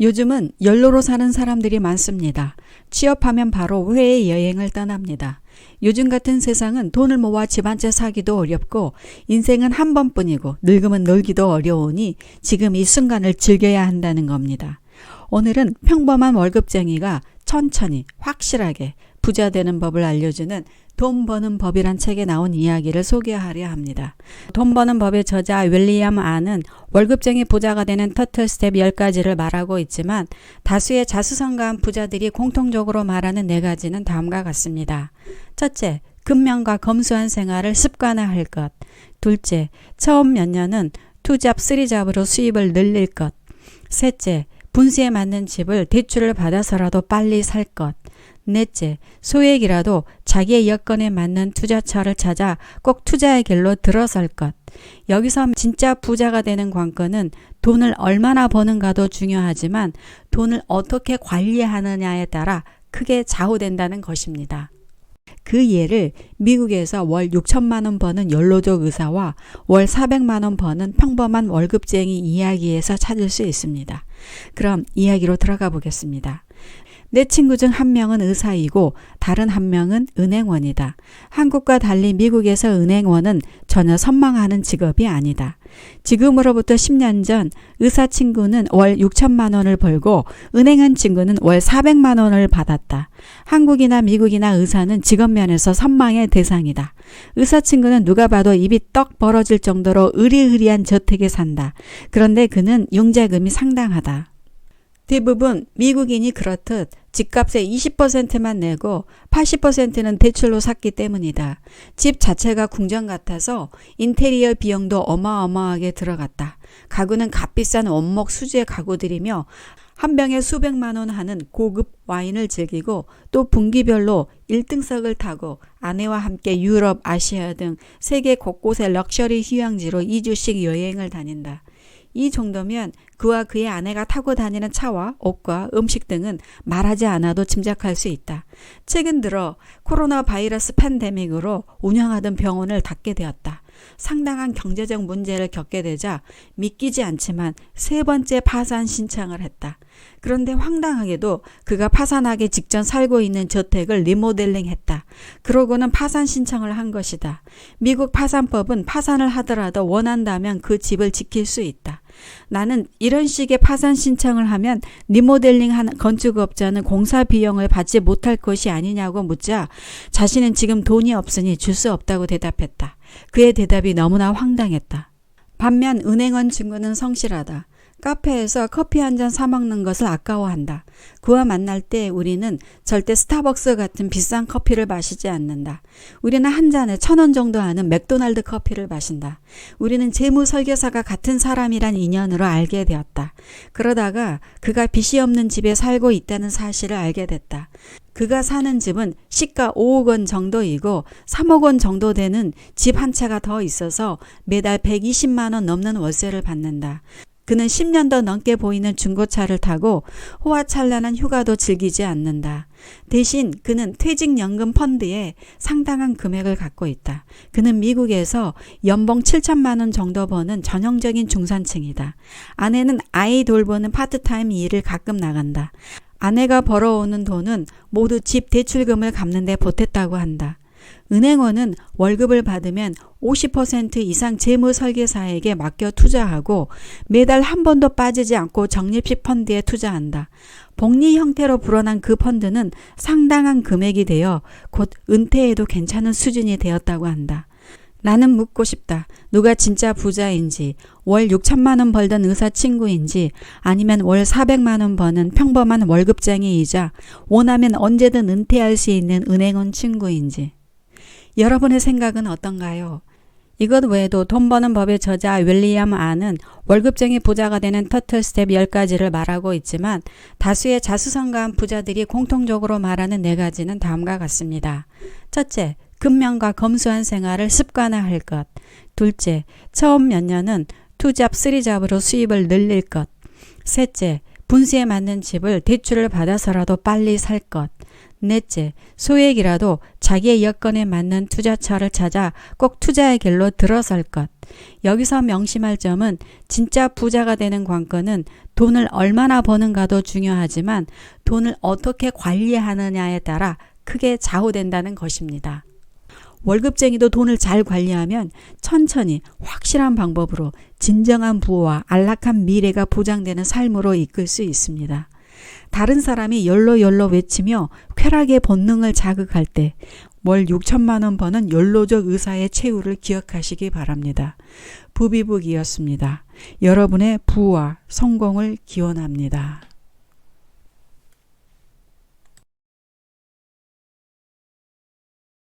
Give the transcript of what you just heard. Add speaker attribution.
Speaker 1: 요즘은 연로로 사는 사람들이 많습니다. 취업하면 바로 해외 여행을 떠납니다. 요즘 같은 세상은 돈을 모아 집 한 채 사기도 어렵고 인생은 한 번뿐이고 늙으면 놀기도 어려우니 지금 이 순간을 즐겨야 한다는 겁니다. 오늘은 평범한 월급쟁이가 천천히 확실하게 부자 되는 법을 알려주는 돈 버는 법이란 책에 나온 이야기를 소개하려 합니다. 돈 버는 법의 저자 윌리엄 안은 월급쟁이 부자가 되는 터틀 스텝 10가지를 말하고 있지만 다수의 자수성가한 부자들이 공통적으로 말하는 4가지는 다음과 같습니다. 첫째, 근면과 검소한 생활을 습관화할 것. 둘째, 처음 몇 년은 2잡, 3잡으로 수입을 늘릴 것. 셋째, 분수에 맞는 집을 대출을 받아서라도 빨리 살 것. 넷째, 소액이라도 자기의 여건에 맞는 투자처를 찾아 꼭 투자의 길로 들어설 것. 여기서 진짜 부자가 되는 관건은 돈을 얼마나 버는가도 중요하지만 돈을 어떻게 관리하느냐에 따라 크게 좌우된다는 것입니다. 그 예를 미국에서 월 6천만 원 버는 연로족 의사와 월 400만 원 버는 평범한 월급쟁이 이야기에서 찾을 수 있습니다. 그럼 이야기로 들어가 보겠습니다. 내 친구 중 한 명은 의사이고 다른 한 명은 은행원이다. 한국과 달리 미국에서 은행원은 전혀 선망하는 직업이 아니다. 지금으로부터 10년 전 의사 친구는 월 6천만 원을 벌고 은행원 친구는 월 400만 원을 받았다. 한국이나 미국이나 의사는 직업면에서 선망의 대상이다. 의사 친구는 누가 봐도 입이 떡 벌어질 정도로 으리으리한 저택에 산다. 그런데 그는 융자금이 상당하다. 대부분 미국인이 그렇듯 집값의 20%만 내고 80%는 대출로 샀기 때문이다. 집 자체가 궁전 같아서 인테리어 비용도 어마어마하게 들어갔다. 가구는 값비싼 원목 수제 가구들이며 한 병에 수백만 원 하는 고급 와인을 즐기고 또 분기별로 1등석을 타고 아내와 함께 유럽, 아시아 등 세계 곳곳의 럭셔리 휴양지로 2주씩 여행을 다닌다. 이 정도면 그와 그의 아내가 타고 다니는 차와 옷과 음식 등은 말하지 않아도 짐작할 수 있다. 최근 들어 코로나 바이러스 팬데믹으로 운영하던 병원을 닫게 되었다. 상당한 경제적 문제를 겪게 되자 믿기지 않지만 3번째 파산 신청을 했다. 그런데 황당하게도 그가 파산하기 직전 살고 있는 저택을 리모델링했다. 그러고는 파산 신청을 한 것이다. 미국 파산법은 파산을 하더라도 원한다면 그 집을 지킬 수 있다. 나는 이런 식의 파산 신청을 하면 리모델링한 건축업자는 공사 비용을 받지 못할 것이 아니냐고 묻자 자신은 지금 돈이 없으니 줄 수 없다고 대답했다. 그의 대답이 너무나 황당했다. 반면 은행원 친구는 성실하다. 카페에서 커피 한 잔 사 먹는 것을 아까워한다. 그와 만날 때 우리는 절대 스타벅스 같은 비싼 커피를 마시지 않는다. 우리는 한 잔에 1,000원 정도 하는 맥도날드 커피를 마신다. 우리는 재무 설계사가 같은 사람이란 인연으로 알게 되었다. 그러다가 그가 빚이 없는 집에 살고 있다는 사실을 알게 됐다. 그가 사는 집은 시가 5억 원 정도이고 3억 원 정도 되는 집 한 채가 더 있어서 매달 120만 원 넘는 월세를 받는다. 그는 10년 더 넘게 보이는 중고차를 타고 호화찬란한 휴가도 즐기지 않는다. 대신 그는 퇴직연금 펀드에 상당한 금액을 갖고 있다. 그는 미국에서 연봉 7천만 원 정도 버는 전형적인 중산층이다. 아내는 아이 돌보는 파트타임 일을 가끔 나간다. 아내가 벌어오는 돈은 모두 집 대출금을 갚는 데 보탰다고 한다. 은행원은 월급을 받으면 50% 이상 재무 설계사에게 맡겨 투자하고 매달 한 번도 빠지지 않고 적립식 펀드에 투자한다. 복리 형태로 불어난 그 펀드는 상당한 금액이 되어 곧 은퇴해도 괜찮은 수준이 되었다고 한다. 나는 묻고 싶다. 누가 진짜 부자인지, 월 6천만 원 벌던 의사 친구인지, 아니면 월 400만 원 버는 평범한 월급쟁이이자 원하면 언제든 은퇴할 수 있는 은행원 친구인지. 여러분의 생각은 어떤가요? 이것 외에도 돈 버는 법의 저자 윌리엄 안은 월급쟁이 부자가 되는 터틀 스텝 10가지를 말하고 있지만 다수의 자수성가한 부자들이 공통적으로 말하는 4가지는 다음과 같습니다. 첫째, 근면과 검소한 생활을 습관화할 것. 둘째, 처음 몇 년은 2잡, 3잡으로 수입을 늘릴 것. 셋째, 분수에 맞는 집을 대출을 받아서라도 빨리 살 것. 넷째, 소액이라도 자기의 여건에 맞는 투자처를 찾아 꼭 투자의 길로 들어설 것. 여기서 명심할 점은 진짜 부자가 되는 관건은 돈을 얼마나 버는가도 중요하지만 돈을 어떻게 관리하느냐에 따라 크게 좌우된다는 것입니다. 월급쟁이도 돈을 잘 관리하면 천천히 확실한 방법으로 진정한 부와 안락한 미래가 보장되는 삶으로 이끌 수 있습니다. 다른 사람이 열로 외치며 쾌락의 본능을 자극할 때 월 6천만 원 버는 연로적 의사의 최후를 기억하시기 바랍니다. 부비북이었습니다. 여러분의 부와 성공을 기원합니다.